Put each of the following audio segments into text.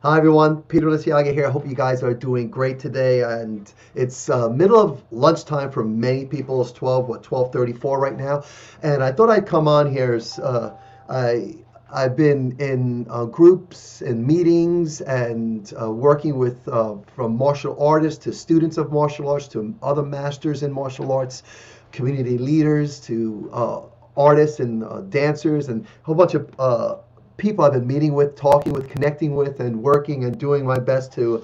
Hi everyone, Peter Lisiaga here. I hope you guys are doing great today. And it's middle of lunchtime for many people. It's 12:34 right now. And I thought I'd come on here. I I've been in groups and meetings and working with from martial artists to students of martial arts to other masters in martial arts, community leaders to artists and dancers and a whole bunch of people I've been meeting with, talking with, connecting with, and working and doing my best to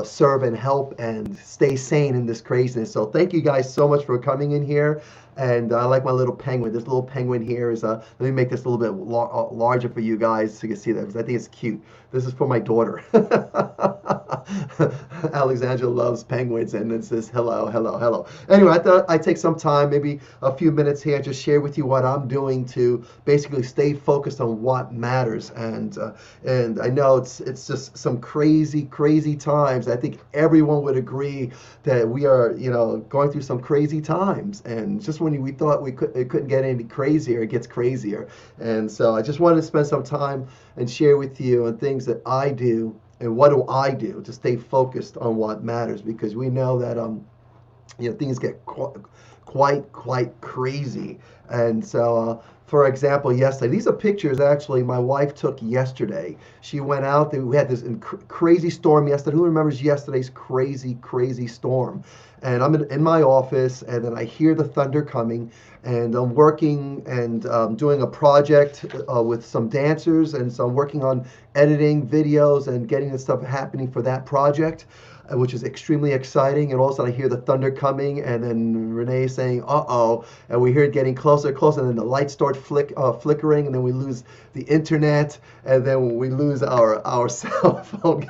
serve and help and stay sane in this craziness. So thank you guys so much for coming in here. And I like my little penguin. This little penguin here is let me make this a little bit larger for you guys so you can see that because I think it's cute. This is for my daughter. Alexandra loves penguins and it says hello, hello, hello. Anyway, I thought I'd take some time, maybe a few minutes here, just share with you what I'm doing to basically stay focused on what matters. And I know it's just some crazy times. I think everyone would agree that we are, going through some crazy times. And just when we thought it couldn't get any crazier, it gets crazier. And so I just wanted to spend some time and share with you on things that I do and what do I do to stay focused on what matters because we know that things get quite crazy. And so, for example, yesterday, these are pictures actually my wife took yesterday. She went out, we had this crazy storm yesterday. Who remembers yesterday's crazy storm? And I'm in my office, and then I hear the thunder coming, and I'm working and doing a project with some dancers, and so I'm working on editing videos and getting the stuff happening for that project, which is extremely exciting. And also I hear the thunder coming, and then Renee saying, "Uh-oh," and we hear it getting closer and closer, and then the lights start flickering, and then we lose the internet, and then we lose our cell phone,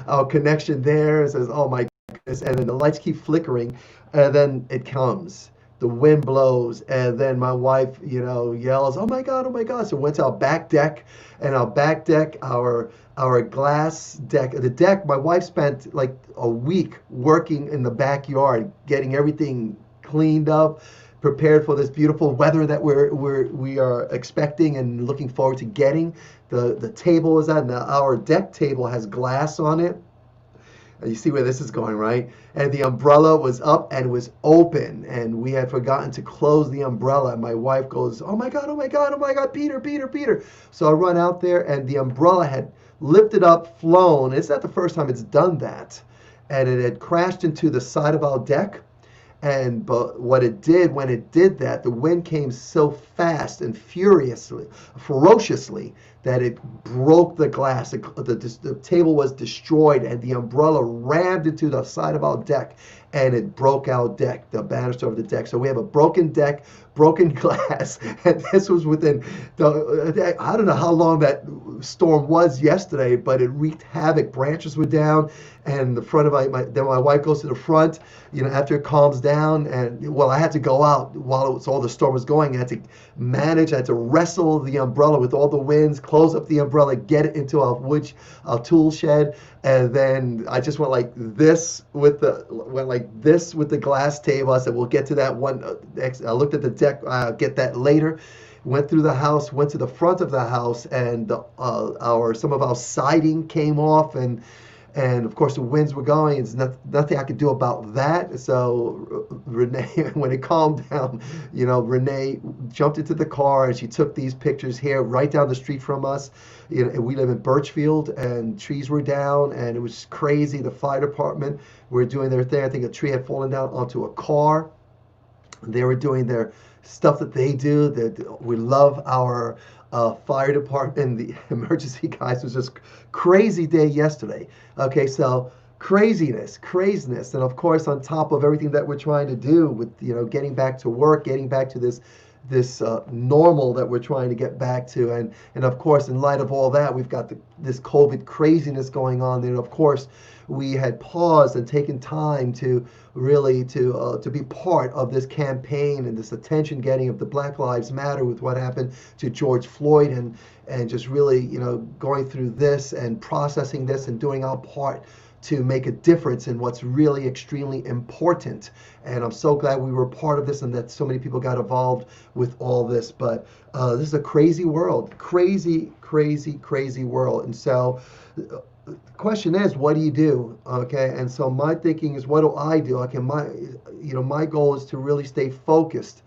our connection there. It says, "Oh my goodness," and then the lights keep flickering, and then it comes. The wind blows, and then my wife, yells, "Oh my God, oh my God." So we went to our back deck, and our back deck, our glass deck, the deck, my wife spent like a week working in the backyard, getting everything cleaned up, prepared for this beautiful weather that we are expecting and looking forward to getting. The table is at, and our deck table has glass on it. You see where this is going, right? And the umbrella was up and was open, and we had forgotten to close the umbrella. And my wife goes, "Oh my God, oh my God, oh my God, Peter, Peter, Peter." So I run out there, and the umbrella had lifted up, flown. It's not the first time it's done that. And it had crashed into the side of our deck. And but what it did when it did that, the wind came so fast and ferociously, that it broke the glass. The table was destroyed, and the umbrella rammed into the side of our deck, and it broke our deck, the banister of the deck. So we have a broken deck, broken glass, and this was within I don't know how long that storm was yesterday, but it wreaked havoc. Branches were down, and the front of then my wife goes to the front, after it calms down, and well, I had to go out while all the storm was going. I had to wrestle the umbrella with all the winds, close up the umbrella, get it into our tool shed, and then I just went like this with the glass table. I said, "We'll get to that one." I looked at the deck. I'll get that later. Went through the house, went to the front of the house, and some of our siding came off, and of course the winds were going. There's nothing I could do about that. So Renee, when it calmed down, Renee jumped into the car and she took these pictures here right down the street from us. We live in Birchfield, and trees were down, and it was crazy. The fire department were doing their thing. I think a tree had fallen down onto a car. They were doing their stuff that they do. That we love our fire department, the emergency guys. It was just crazy day yesterday. Okay, so craziness, and of course on top of everything that we're trying to do with getting back to work, getting back to this normal that we're trying to get back to, and of course in light of all that, we've got this COVID craziness going on. And of course we had paused and taken time to really to be part of this campaign and this attention getting of the Black Lives Matter with what happened to George Floyd, and just really going through this and processing this and doing our part to make a difference in what's really extremely important. And I'm so glad we were part of this and that so many people got involved with all this. But this is a crazy world, crazy crazy, crazy world. And so the question is, what do you do? Okay, and so my thinking is, what do I do? Okay, my goal is to really stay focused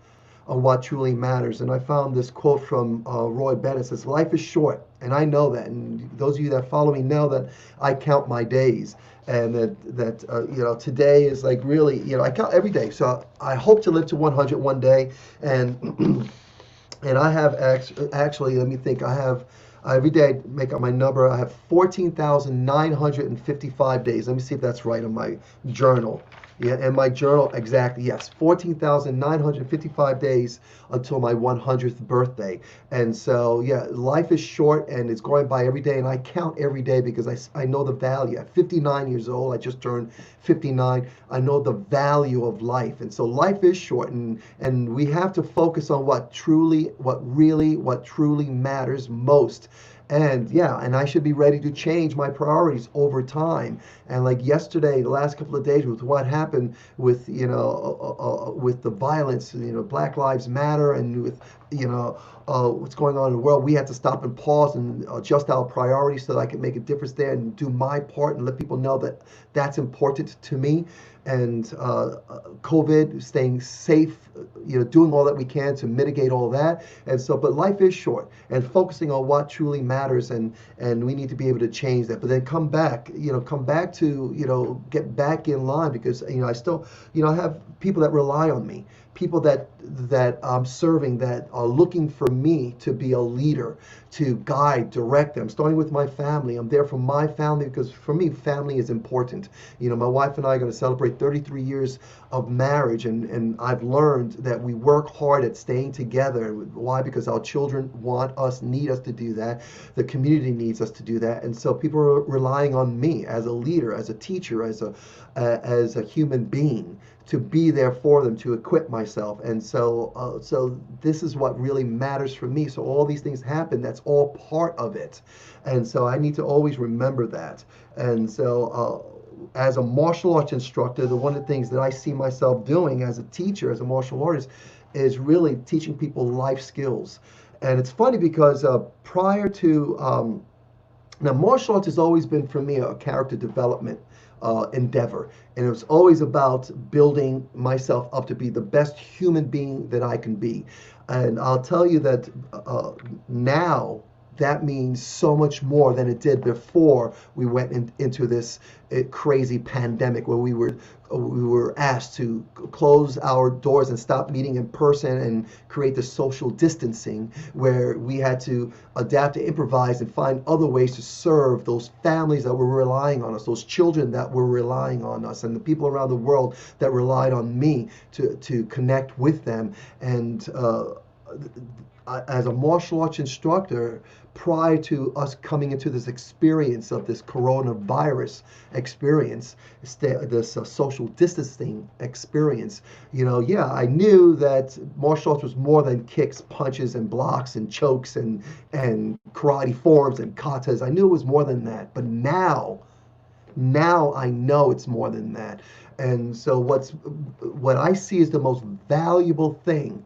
on what truly matters. And I found this quote from Roy Bennett. It says, "Life is short," and I know that. And those of you that follow me know that I count my days, and that today is like really, I count every day. So I hope to live to 100 one day, and and I have actually, let me think, I have. Every day I make up my number. I have 14,955 days. Let me see if that's right on my journal. Yeah, and my journal, exactly, yes, 14,955 days until my 100th birthday. And so, yeah, life is short and it's going by every day. And I count every day because I know the value. At 59 years old, I just turned 59. I know the value of life. And so life is short, and we have to focus on what truly matters most. And yeah, and I should be ready to change my priorities over time. And like yesterday, the last couple of days, with what happened with with the violence, Black Lives Matter, and with what's going on in the world, we had to stop and pause and adjust our priorities so that I can make a difference there and do my part and let people know that that's important to me. And COVID, staying safe, doing all that we can to mitigate all that. And so, but life is short, and focusing on what truly matters, and we need to be able to change that. But then come back to get back in line, because I still I have people that rely on me, people that I'm serving, that are looking for me to be a leader, to guide, direct them, starting with my family. I'm there for my family because for me, family is important. My wife and I are going to celebrate 33 years of marriage, and I've learned that we work hard at staying together. Why? Because our children need us to do that. The community needs us to do that. And so people are relying on me as a leader, as a teacher, as a human being, to be there for them, to equip myself. And so this is what really matters for me. So all these things happen, that's all part of it. And so I need to always remember that. And so as a martial arts instructor, one of the things that I see myself doing as a teacher, as a martial artist, is really teaching people life skills. And it's funny because prior to now, martial arts has always been for me a character development endeavor, and it was always about building myself up to be the best human being that I can be. And I'll tell you that now that means so much more than it did before we went into this crazy pandemic, where we were asked to close our doors and stop meeting in person and create the social distancing, where we had to adapt to improvise and find other ways to serve those families that were relying on us, those children that were relying on us, and the people around the world that relied on me to connect with them. And as a martial arts instructor, prior to us coming into this experience of this coronavirus experience, this social distancing experience, I knew that martial arts was more than kicks, punches, and blocks, and chokes, and karate forms, and katas. I knew it was more than that. But now I know it's more than that. And so what I see is the most valuable thing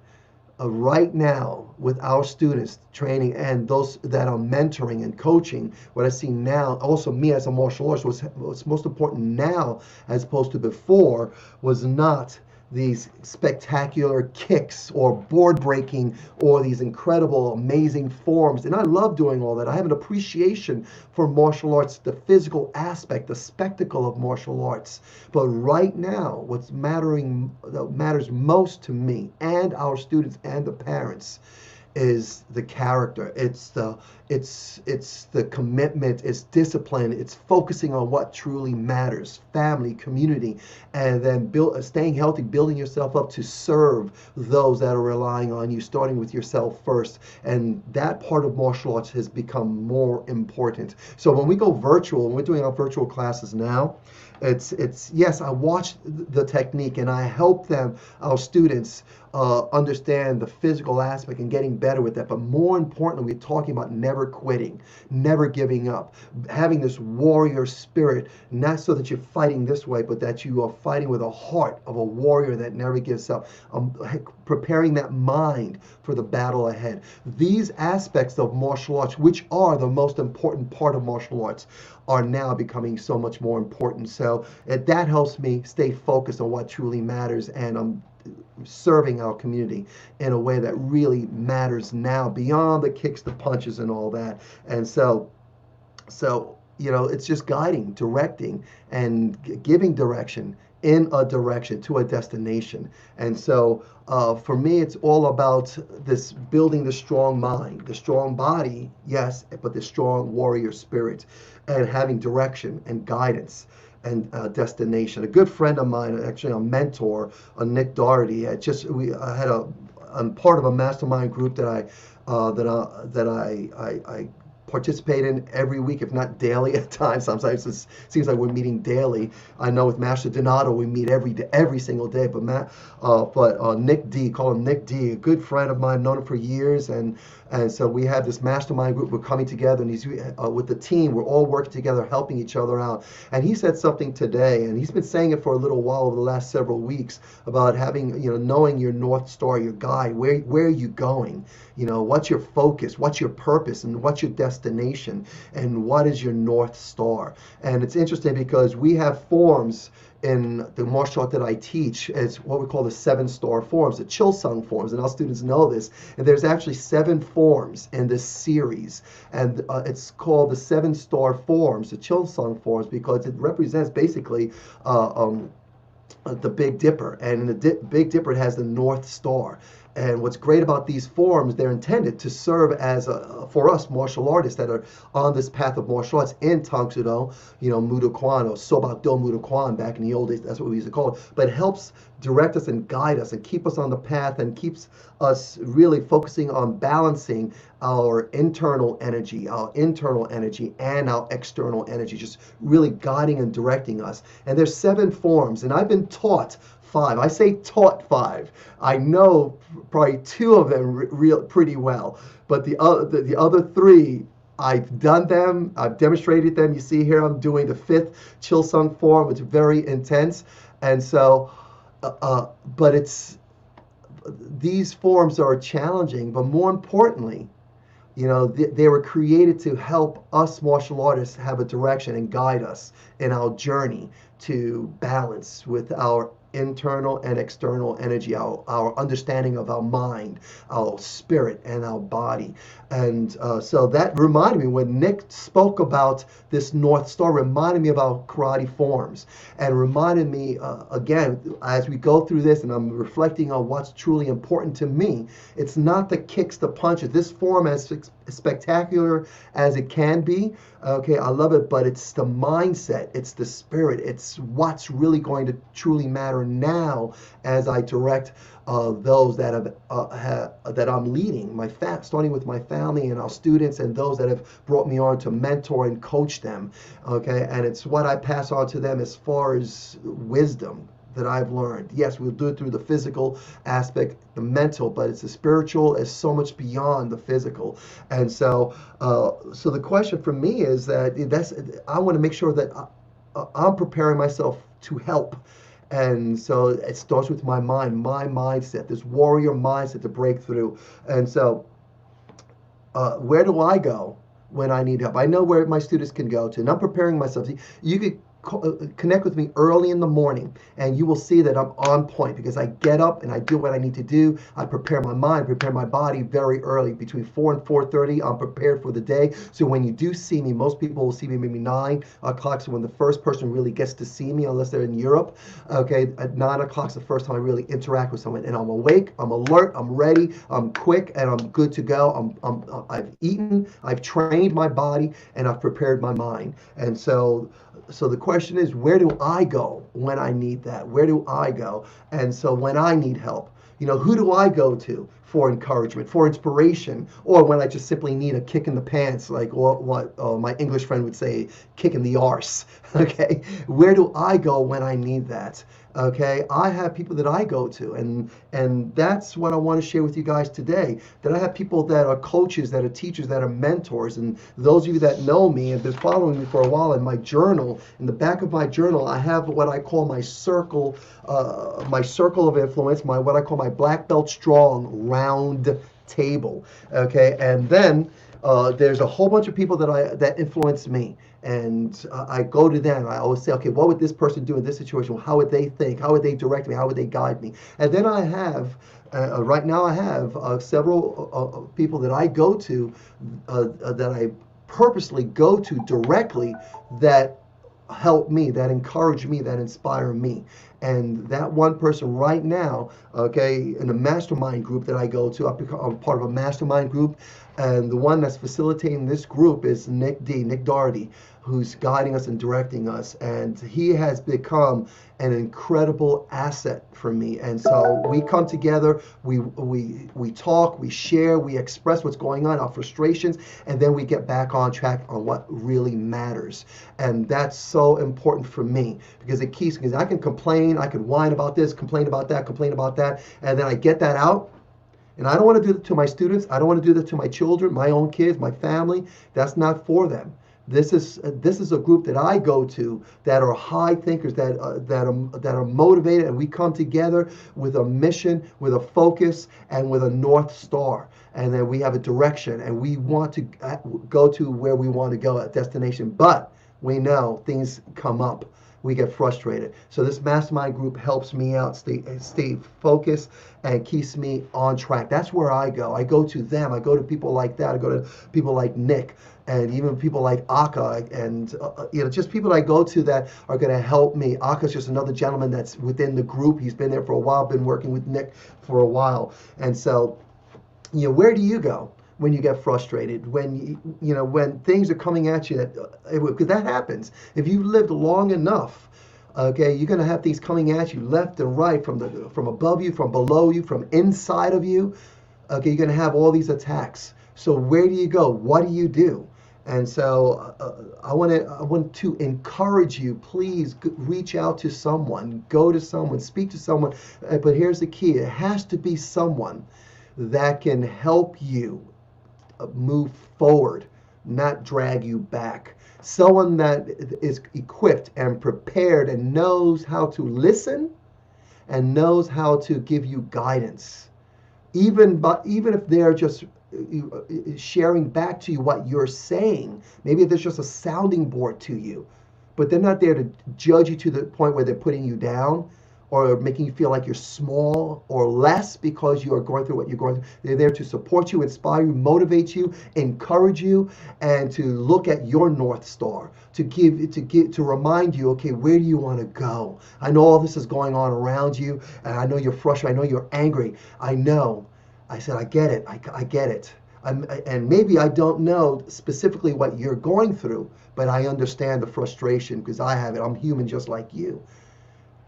right now with our students training and those that are mentoring and coaching. What I see now, also me as a martial artist, what's most important now as opposed to before, was not these spectacular kicks or board breaking or these incredible, amazing forms. And I love doing all that. I have an appreciation for martial arts, the physical aspect, the spectacle of martial arts. But right now, that matters most to me and our students and the parents is the character. It's the commitment, it's discipline, it's focusing on what truly matters, family, community, and then staying healthy, building yourself up to serve those that are relying on you, starting with yourself first. And that part of martial arts has become more important. So when we go virtual, when we're doing our virtual classes now, it's yes, I watch the technique and I help them, our students, understand the physical aspect and getting better with that. But more importantly, we're talking about never never quitting, never giving up, having this warrior spirit, not so that you're fighting this way, but that you are fighting with a heart of a warrior that never gives up, preparing that mind for the battle ahead. These aspects of martial arts, which are the most important part of martial arts, are now becoming so much more important. So that helps me stay focused on what truly matters, and I'm serving our community in a way that really matters now, beyond the kicks, the punches, and all that. And so it's just guiding, directing, and giving direction in a direction to a destination. And so for me, it's all about this building the strong mind, the strong body, yes, but the strong warrior spirit, and having direction and guidance and destination. A good friend of mine, actually a mentor, Nick Doherty, I'm part of a mastermind group that I participate in every week, if not daily at times. Sometimes it seems like we're meeting daily. I know with Master Donato we meet every single day. But Nick D, call him Nick D, a good friend of mine, known him for years, and so we have this mastermind group. We're coming together, and he's with the team. We're all working together, helping each other out. And he said something today, and he's been saying it for a little while over the last several weeks, about having, knowing your North Star, your guide. Where are you going? What's your focus? What's your purpose? And what's your destination? And what is your North Star? And it's interesting because we have forms in the martial art that I teach. It's what we call the 7-star forms, the Chilsung forms, and our students know this. And there's actually 7 forms in this series, and it's called the 7-star forms, the Chilsung forms, because it represents basically the Big Dipper, and in the Big Dipper it has the North Star. And what's great about these forms, they're intended to serve as for us martial artists that are on this path of martial arts in Tang Soo Do, Mudo Kwan, or Sobak Do Mudo Kwan back in the old days. That's what we used to call it. But it helps direct us and guide us and keep us on the path, and keeps us really focusing on balancing our internal energy and our external energy, just really guiding and directing us. And there's 7 forms, and I've been taught 5. I say taught 5. I know probably 2 of them pretty well, but the other 3, I've done them. I've demonstrated them. You see here, I'm doing the 5th Chilsung form. It's very intense, and so, but these forms are challenging. But more importantly, they were created to help us martial artists have a direction and guide us in our journey to balance with our internal and external energy, our understanding of our mind, our spirit, and our body. And so that reminded me, when Nick spoke about this North Star, reminded me about karate forms, and reminded me, again, as we go through this and I'm reflecting on what's truly important to me, it's not the kicks, the punches. This form, as spectacular as it can be, okay, I love it, but it's the mindset, it's the spirit, it's what's really going to truly matter now as I direct those that that I'm leading, starting with my family and our students, and those that have brought me on to mentor and coach them. Okay, and it's what I pass on to them as far as wisdom that I've learned. Yes, we'll do it through the physical aspect, the mental, but it's the spiritual is so much beyond the physical. And so, so the question for me is that I want to make sure that I'm preparing myself to help. And so it starts with my mind, my mindset, this warrior mindset to break through. And so where do I go when I need help? I know where my students can go to, and I'm preparing myself. You could connect with me early in the morning, and you will see that I'm on point, because I get up and I do what I need to do. I prepare my mind, prepare my body very early. Between 4 and 4:30, I'm prepared for the day. So when you do see me, most people will see me maybe 9 o'clock. So when the first person really gets to see me, unless they're in Europe, okay, at 9 o'clock is the first time I really interact with someone. And I'm awake, I'm alert, I'm ready, I'm quick, and I'm good to go. I've eaten, I've trained my body, and I've prepared my mind. And so the question is, where do I go when I need that? Where do I go? And so when I need help, who do I go to for encouragement, for inspiration, or when I just simply need a kick in the pants, like what my English friend would say, kick in the arse. Okay, where do I go when I need that? Okay, I have people that I go to, and that's what I want to share with you guys today. That I have people that are coaches, that are teachers, that are mentors, and those of you that know me and been following me for a while, in my journal, in the back of my journal, I have what I call my circle of influence, my what I call my black belt strong round table. Okay, and then there's a whole bunch of people that influence me, and I go to them. I always say, okay, what would this person do in this situation? How would they think? How would they direct me? How would they guide me? And then I have, right now, I have several people that I go to, that I purposely go to directly, that help me, that encourage me, that inspire me. And that one person right now, okay, in the mastermind group that I go to, I'm part of a mastermind group, and the one that's facilitating this group is Nick Doherty, who's guiding us and directing us. And he has become an incredible asset for me. And so we come together, we talk, we share, we express what's going on, our frustrations, and then we get back on track on what really matters. And that's so important for me, because it keeps, because I can complain, I can whine about this, complain about that, and then I get that out. And I don't want to do that to my students. I don't want to do that to my children, my own kids, my family. That's not for them. This is a group that I go to that are high thinkers, that are motivated, and we come together with a mission, with a focus, and with a North Star. And then we have a direction, and we want to go to where we want to go, a destination. But we know things come up. We get frustrated. So this mastermind group helps me out, stay focused, and keeps me on track. That's where I go. I go to them. I go to people like that. I go to people like Nick, and even people like Aka, and just people I go to that are going to help me. Aka's just another gentleman that's within the group. He's been there for a while, been working with Nick for a while. And so, where do you go when you get frustrated, when things are coming at you, because that happens. If you lived long enough, okay, you're going to have things coming at you left and right, from above you, from below you, from inside of you. Okay, you're going to have all these attacks. So where do you go? What do you do? And so I want to encourage you, please reach out to someone, go to someone, speak to someone. But here's the key. It has to be someone that can help you move forward, not drag you back. Someone that is equipped and prepared and knows how to listen and knows how to give you guidance. Even if they're just sharing back to you what you're saying, maybe there's just a sounding board to you, but they're not there to judge you to the point where they're putting you down or making you feel like you're small or less because you are going through what you're going through. They're there to support you, inspire you, motivate you, encourage you, and to look at your North Star, to remind you, okay, where do you want to go? I know all this is going on around you, and I know you're frustrated. I know you're angry. I know. I said, I get it. I get it. And maybe I don't know specifically what you're going through, but I understand the frustration because I have it. I'm human just like you.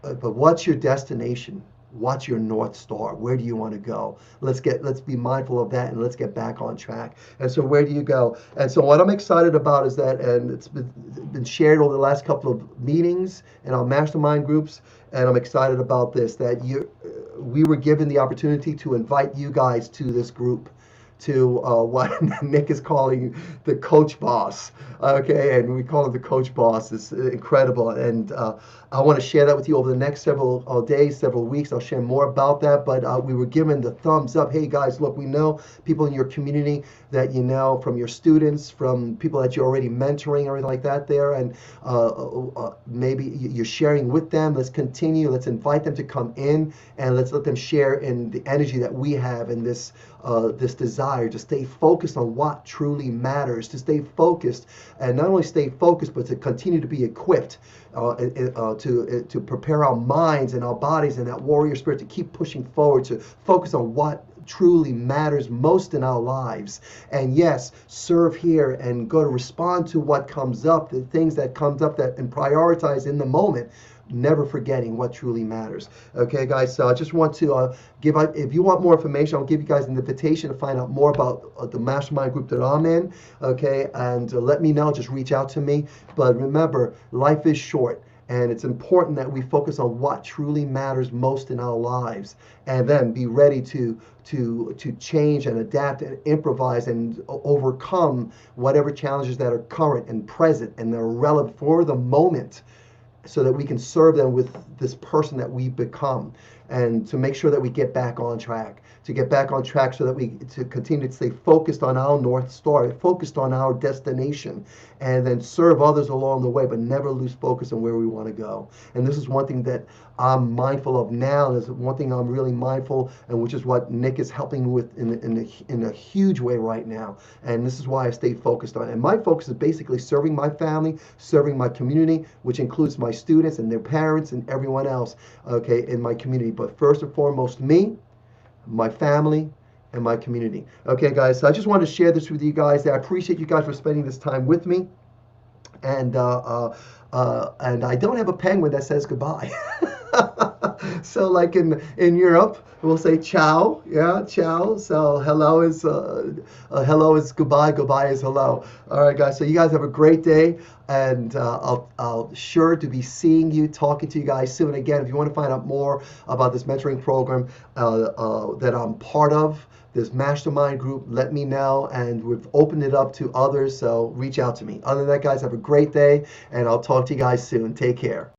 But what's your destination? What's your North Star? Where do you want to go? Let's be mindful of that, and let's get back on track. And so where do you go? And so what I'm excited about is that, and it's been shared over the last couple of meetings in our mastermind groups, and I'm excited about this, that we were given the opportunity to invite you guys to this group, to what Nick is calling the coach boss. Okay, and we call it the coach boss. It's incredible, and I want to share that with you over the next several days, several weeks. I'll share more about that, but we were given the thumbs up. Hey guys, look, we know people in your community that you know, from your students, from people that you're already mentoring, everything like that there, and maybe you're sharing with them. Let's continue. Let's invite them to come in, and let's let them share in the energy that we have in this desire to stay focused on what truly matters, to stay focused, and not only stay focused, but to continue to be equipped to prepare our minds and our bodies and that warrior spirit to keep pushing forward, to focus on what truly matters most in our lives. And yes, serve here and go to respond to what comes up, the things that comes up, that and prioritize in the moment. never forgetting what truly matters. Okay, guys. So I just want to give out. If you want more information, I'll give you guys an invitation to find out more about the mastermind group that I'm in. Okay, and let me know. Just reach out to me. But remember, life is short. And it's important that we focus on what truly matters most in our lives, and then be ready to change and adapt and improvise and overcome whatever challenges that are current and present and they're relevant for the moment, so that we can serve them with this person that we become, and to make sure that we get back on track, so that we to continue to stay focused on our North Star, focused on our destination, and then serve others along the way, but never lose focus on where we want to go. And this is one thing that I'm mindful of now. There's one thing I'm really mindful, and which is what Nick is helping me with in a huge way right now. And this is why I stay focused on it. And my focus is basically serving my family, serving my community, which includes my students and their parents and everyone else, okay, in my community. But first and foremost, me, my family, and my community. Okay, guys, so I just wanted to share this with you guys. I appreciate you guys for spending this time with me. And I don't have a penguin that says goodbye. So like in Europe, we'll say ciao, yeah, ciao. So hello is goodbye, goodbye is hello. All right, guys. So you guys have a great day, and I'll sure to be seeing you, talking to you guys soon. Again, if you want to find out more about this mentoring program that I'm part of, this mastermind group, let me know, and we've opened it up to others, so reach out to me. Other than that, guys, have a great day, and I'll talk to you guys soon. Take care.